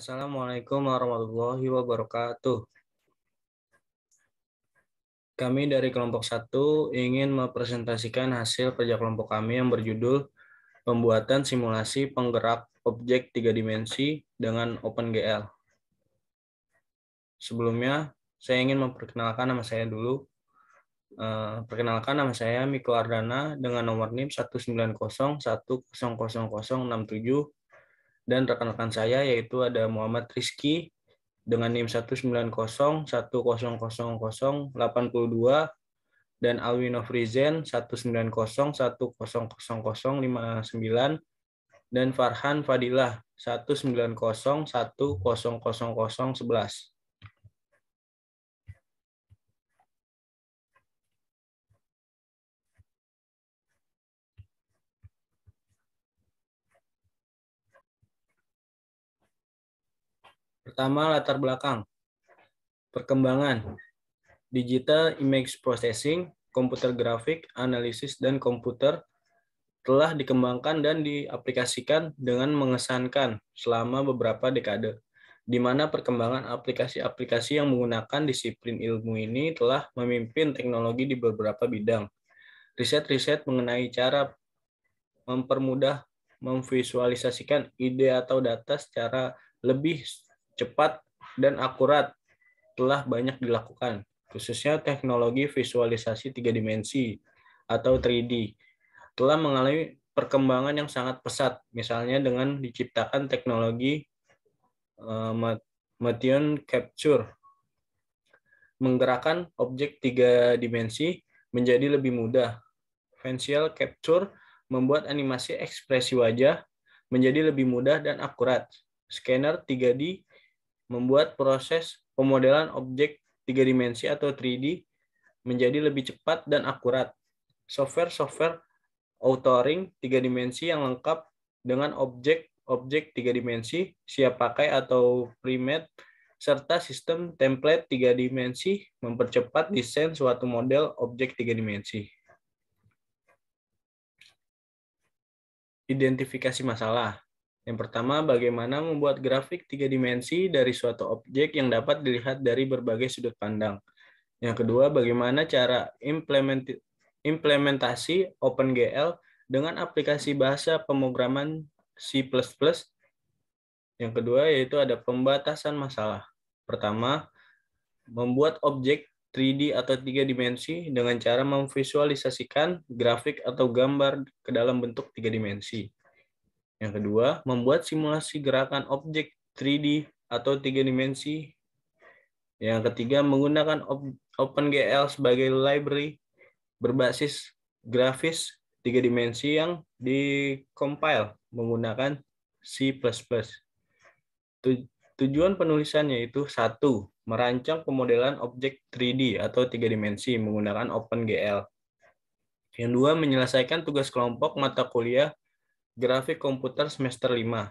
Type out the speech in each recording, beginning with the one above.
Assalamualaikum warahmatullahi wabarakatuh. Kami dari kelompok 1 ingin mempresentasikan hasil kerja kelompok kami yang berjudul Pembuatan Simulasi Penggerak Objek 3 Dimensi dengan OpenGL. Sebelumnya, saya ingin memperkenalkan nama saya dulu. Perkenalkan, nama saya Miko Ardana dengan nomor NIM 190100067 dan rekan-rekan saya yaitu ada Muhammad Rizky dengan NIM 190100082 dan Alwi Nofrizen 190100059 dan Farhan Fadilah 190100011. Pertama, latar belakang. Perkembangan Digital Image Processing, komputer grafik, analisis, dan komputer telah dikembangkan dan diaplikasikan dengan mengesankan selama beberapa dekade, di mana perkembangan aplikasi-aplikasi yang menggunakan disiplin ilmu ini telah memimpin teknologi di beberapa bidang. Riset-riset mengenai cara mempermudah memvisualisasikan ide atau data secara lebih cepat dan akurat telah banyak dilakukan, khususnya teknologi visualisasi 3 dimensi atau 3D telah mengalami perkembangan yang sangat pesat, misalnya dengan diciptakan teknologi motion capture, menggerakkan objek 3 dimensi menjadi lebih mudah. Facial capture membuat animasi ekspresi wajah menjadi lebih mudah dan akurat. Scanner 3D membuat proses pemodelan objek 3 dimensi atau 3D menjadi lebih cepat dan akurat. Software authoring 3 dimensi yang lengkap dengan objek 3 dimensi, siap pakai atau pre-made, serta sistem template 3 dimensi mempercepat desain suatu model objek 3 dimensi. Identifikasi masalah. Yang pertama, bagaimana membuat grafik 3 dimensi dari suatu objek yang dapat dilihat dari berbagai sudut pandang. Yang kedua, bagaimana cara implementasi OpenGL dengan aplikasi bahasa pemrograman C++. Yang kedua, yaitu ada pembatasan masalah. Pertama, membuat objek 3D atau 3 dimensi dengan cara memvisualisasikan grafik atau gambar ke dalam bentuk 3 dimensi. Yang kedua, membuat simulasi gerakan objek 3D atau 3 dimensi. Yang ketiga, menggunakan OpenGL sebagai library berbasis grafis 3 dimensi yang dikompil menggunakan C++. Tujuan penulisannya itu 1. Merancang pemodelan objek 3D atau 3 dimensi menggunakan OpenGL. Yang 2. Menyelesaikan tugas kelompok mata kuliah grafik komputer semester 5.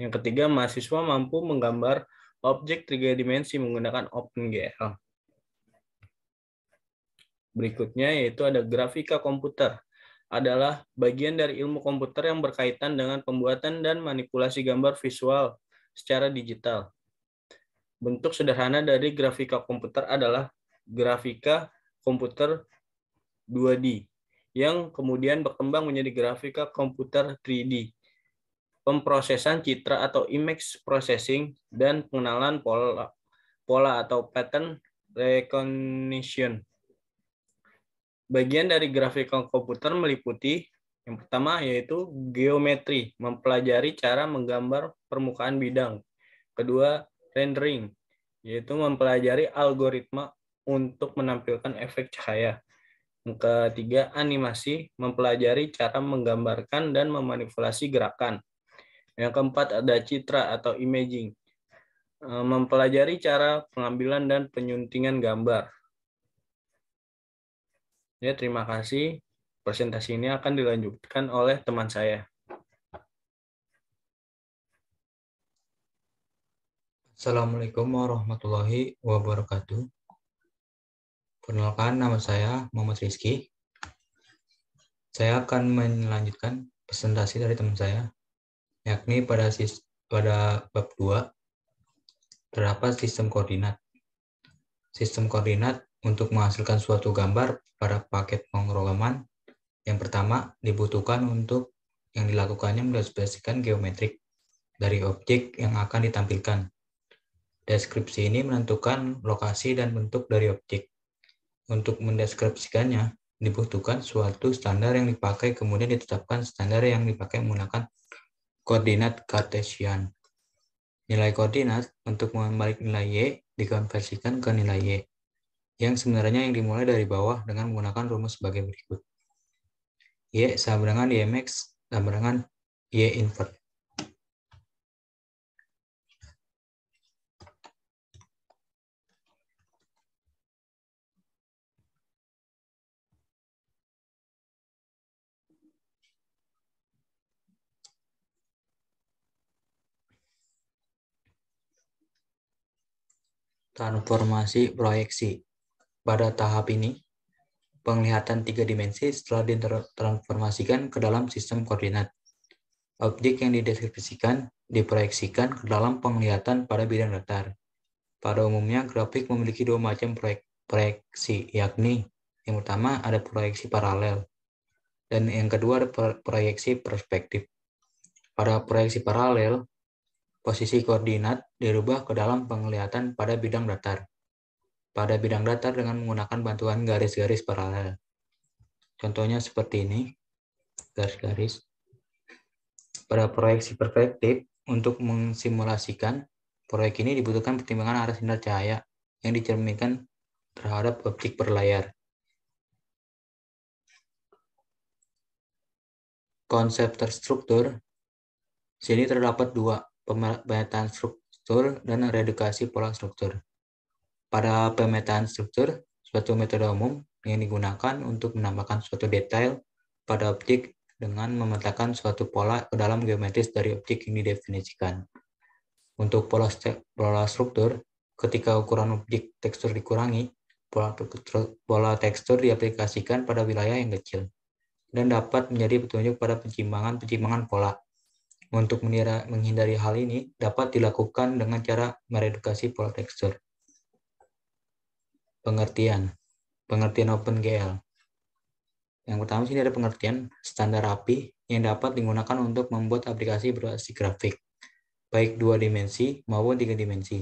Yang ketiga, mahasiswa mampu menggambar objek 3 dimensi menggunakan OpenGL. Berikutnya yaitu ada grafika komputer. Adalah bagian dari ilmu komputer yang berkaitan dengan pembuatan dan manipulasi gambar visual secara digital. Bentuk sederhana dari grafika komputer adalah grafika komputer 2D, yang kemudian berkembang menjadi grafika komputer 3D. Pemrosesan citra atau image processing dan pengenalan pola atau pattern recognition. Bagian dari grafika komputer meliputi yang pertama yaitu geometri, mempelajari cara menggambar permukaan bidang. Kedua, rendering, yaitu mempelajari algoritma untuk menampilkan efek cahaya. Yang ketiga, animasi, mempelajari cara menggambarkan dan memanipulasi gerakan. Yang keempat, ada citra atau imaging, mempelajari cara pengambilan dan penyuntingan gambar. Ya, terima kasih. Presentasi ini akan dilanjutkan oleh teman saya. Assalamualaikum warahmatullahi wabarakatuh. Perkenalkan, nama saya Muhammad Rizky. Saya akan melanjutkan presentasi dari teman saya, yakni pada bab 2, Terdapat sistem koordinat. Sistem koordinat untuk menghasilkan suatu gambar pada paket pemrograman. Yang pertama, dibutuhkan untuk yang dilakukannya mendeskripsikan geometrik dari objek yang akan ditampilkan. Deskripsi ini menentukan lokasi dan bentuk dari objek. Untuk mendeskripsikannya, dibutuhkan suatu standar yang dipakai, kemudian ditetapkan standar yang dipakai menggunakan koordinat Cartesian. Nilai koordinat untuk membalik nilai Y dikonversikan ke nilai Y, yang sebenarnya yang dimulai dari bawah dengan menggunakan rumus sebagai berikut. Y sama dengan YMX sama dengan Y invert. Transformasi proyeksi. Pada tahap ini, penglihatan 3 dimensi setelah ditransformasikan ke dalam sistem koordinat. Objek yang dideskripsikan diproyeksikan ke dalam penglihatan pada bidang datar. Pada umumnya, grafik memiliki dua macam proyeksi, yakni yang pertama ada proyeksi paralel, dan yang kedua ada proyeksi perspektif. Pada proyeksi paralel, posisi koordinat dirubah ke dalam penglihatan pada bidang datar. Pada bidang datar dengan menggunakan bantuan garis-garis paralel. Contohnya seperti ini, garis-garis. Pada proyeksi perspektif, untuk mensimulasikan proyek ini dibutuhkan pertimbangan arah sinar cahaya yang dicerminkan terhadap objek berlayar. Konsep terstruktur. Sini terdapat dua, pemetaan struktur dan reedukasi pola struktur. Pada pemetaan struktur, suatu metode umum yang digunakan untuk menambahkan suatu detail pada objek dengan memetakan suatu pola ke dalam geometris dari objek yang didefinisikan. Untuk pola struktur, ketika ukuran objek tekstur dikurangi, pola tekstur diaplikasikan pada wilayah yang kecil dan dapat menjadi petunjuk pada pencimbangan pola. Untuk menghindari hal ini, dapat dilakukan dengan cara meredukasi pola tekstur. Pengertian OpenGL. Yang pertama sini ada pengertian standar API yang dapat digunakan untuk membuat aplikasi berbasis grafik, baik 2 dimensi maupun 3 dimensi.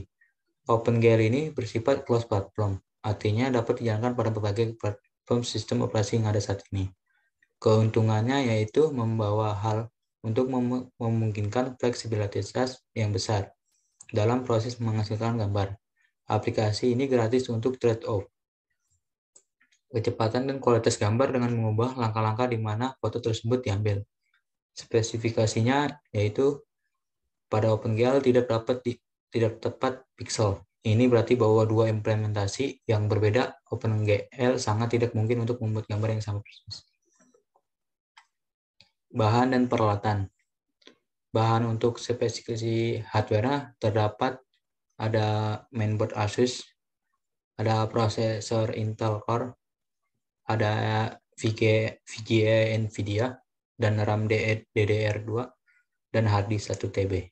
OpenGL ini bersifat closed platform, artinya dapat dijalankan pada berbagai platform sistem operasi yang ada saat ini. Keuntungannya yaitu membawa hal untuk memungkinkan fleksibilitas yang besar dalam proses menghasilkan gambar. Aplikasi ini gratis untuk trade-off kecepatan dan kualitas gambar dengan mengubah langkah-langkah di mana foto tersebut diambil. Spesifikasinya yaitu pada OpenGL tidak tepat pixel. Ini berarti bahwa dua implementasi yang berbeda OpenGL sangat tidak mungkin untuk membuat gambar yang sama persis. Bahan dan peralatan. Bahan untuk spesifikasi hardware terdapat ada mainboard Asus, ada prosesor Intel Core, ada VGA NVIDIA, dan RAM DDR2, dan harddisk 1 TB.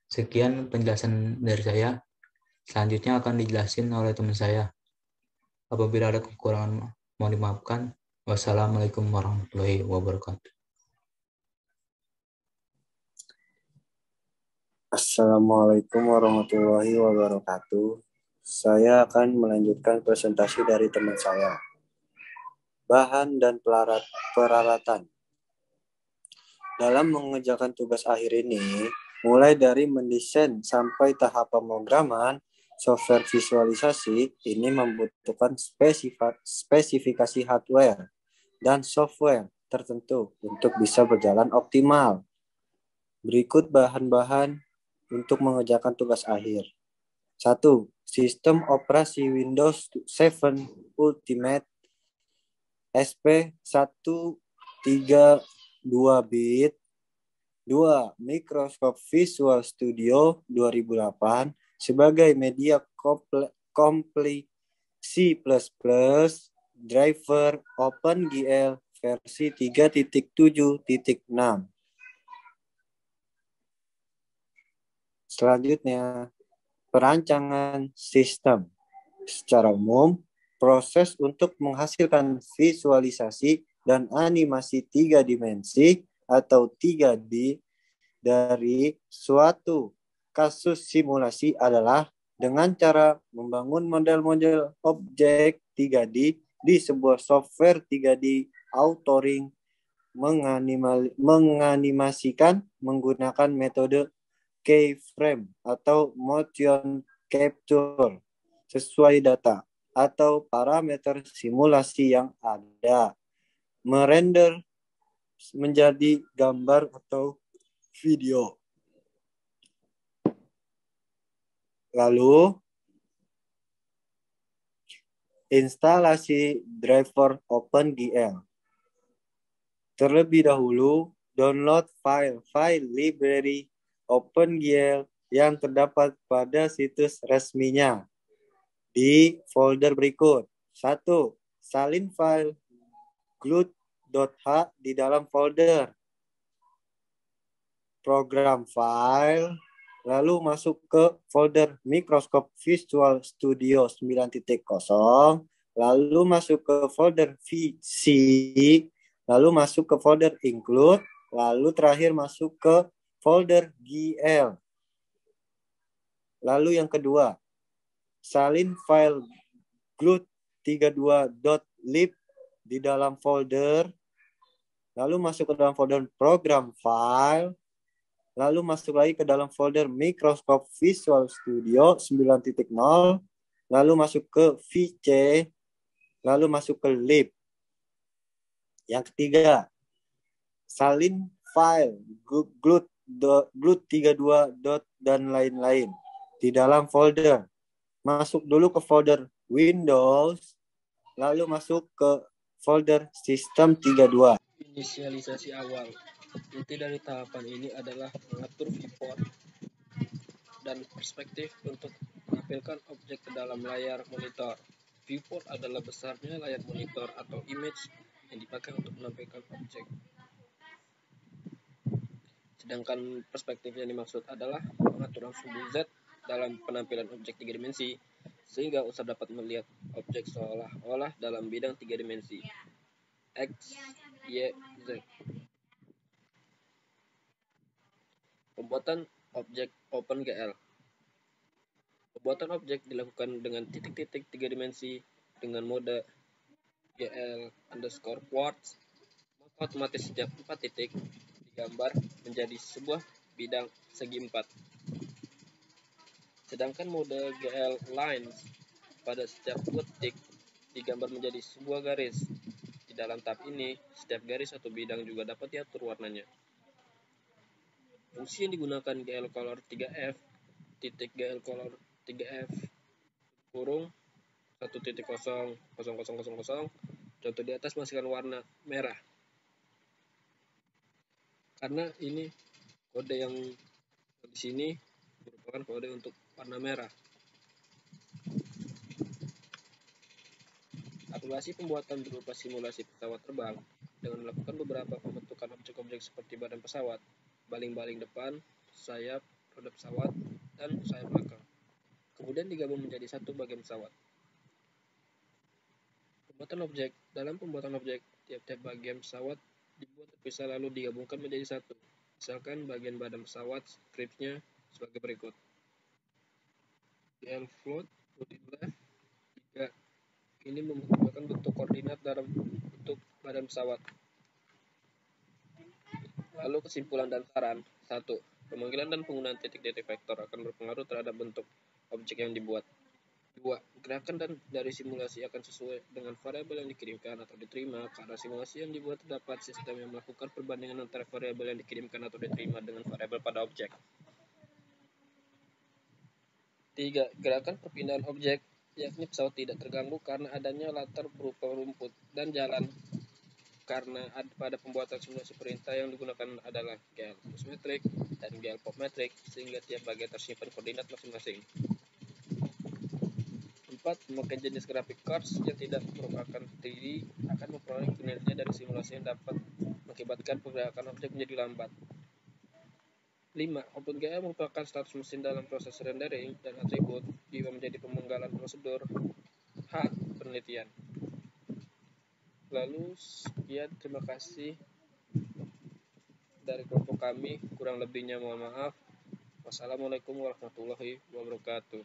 Sekian penjelasan dari saya. Selanjutnya akan dijelasin oleh teman saya. Apabila ada kekurangan, mohon dimaafkan. Wassalamualaikum warahmatullahi wabarakatuh. Assalamualaikum warahmatullahi wabarakatuh. Saya akan melanjutkan presentasi dari teman saya. Bahan dan peralatan. Dalam mengerjakan tugas akhir ini, mulai dari mendesain sampai tahap pemrograman, software visualisasi ini membutuhkan spesifikasi hardware dan software tertentu untuk bisa berjalan optimal. Berikut bahan-bahan untuk mengerjakan tugas akhir. 1. Sistem operasi Windows 7 Ultimate SP132-bit. 2. Microsoft Visual Studio 2008 sebagai media komplit C++, driver OpenGL versi 3.7.6. Selanjutnya, perancangan sistem. Secara umum, proses untuk menghasilkan visualisasi dan animasi 3 dimensi atau 3D dari suatu kasus simulasi adalah dengan cara membangun model-model objek 3D di sebuah software 3D authoring, menganimasikan menggunakan metode keyframe atau motion capture sesuai data atau parameter simulasi yang ada, merender menjadi gambar atau video. Lalu, instalasi driver OpenGL. Terlebih dahulu, download file library OpenGL yang terdapat pada situs resminya di folder berikut. 1. Salin file glut.h di dalam folder program file, lalu masuk ke folder Microsoft Visual Studio 9.0, lalu masuk ke folder VC, lalu masuk ke folder include, lalu terakhir masuk ke folder GL. Lalu yang kedua, salin file glut32.lib di dalam folder, lalu masuk ke dalam folder program file, lalu masuk lagi ke dalam folder Microsoft Visual Studio 9.0, lalu masuk ke VC, lalu masuk ke lib. Yang ketiga, salin file glut32. Dan lain-lain di dalam folder. Masuk dulu ke folder Windows, lalu masuk ke folder System 32. Inisialisasi awal. Inti dari tahapan ini adalah mengatur viewport dan perspektif untuk menampilkan objek ke dalam layar monitor. Viewport adalah besarnya layar monitor atau image yang dipakai untuk menampilkan objek. Sedangkan perspektif yang dimaksud adalah pengaturan sumbu Z dalam penampilan objek 3 dimensi, sehingga user dapat melihat objek seolah-olah dalam bidang 3 dimensi. X, Y, Z. Pembuatan objek OpenGL. Pembuatan objek dilakukan dengan titik-titik 3 dimensi dengan mode GL_quartz, maka otomatis setiap 4 titik digambar menjadi sebuah bidang segi 4. Sedangkan mode GL lines pada setiap 2 titik digambar menjadi sebuah garis. Di dalam tab ini, setiap garis atau bidang juga dapat diatur warnanya. Fungsi yang digunakan GL color 3F, titik GL color 3F, kurung 1.0000000, contoh di atas masukkan warna merah. Karena ini kode yang di sini merupakan kode untuk warna merah. Aplikasi pembuatan berupa simulasi pesawat terbang dengan melakukan beberapa pembentukan objek-objek seperti badan pesawat, baling-baling depan, sayap, roda pesawat, dan sayap belakang. Kemudian digabung menjadi satu bagian pesawat. Pembuatan objek. Dalam pembuatan objek, tiap-tiap bagian pesawat dibuat terpisah lalu digabungkan menjadi satu. Misalkan bagian badan pesawat, stripsnya sebagai berikut. GL float, body left, 3. Ini merupakan bentuk koordinat dalam bentuk badan pesawat. Lalu kesimpulan dan saran. 1. Pemanggilan dan penggunaan titik-titik vektor akan berpengaruh terhadap bentuk objek yang dibuat. 2. Gerakan dari simulasi akan sesuai dengan variabel yang dikirimkan atau diterima. Karena simulasi yang dibuat terdapat sistem yang melakukan perbandingan antara variabel yang dikirimkan atau diterima dengan variabel pada objek. 3. Gerakan perpindahan objek, yakni pesawat tidak terganggu karena adanya latar berupa rumput dan jalan. Karena pada pembuatan simulasi perintah yang digunakan adalah GL Metric dan GL Pop Metric, sehingga tiap bagian tersimpan koordinat masing-masing. 4. Memakai jenis grafik cards yang tidak merupakan 3D akan memperoleh kinerja dari simulasi yang dapat mengakibatkan pergerakan objek menjadi lambat. 5. OpenGL merupakan status mesin dalam proses rendering dan atribut. Juga menjadi pemenggalan prosedur. H. Penelitian. Lalu sekian, terima kasih dari kelompok kami. Kurang lebihnya mohon maaf. Wassalamualaikum warahmatullahi wabarakatuh.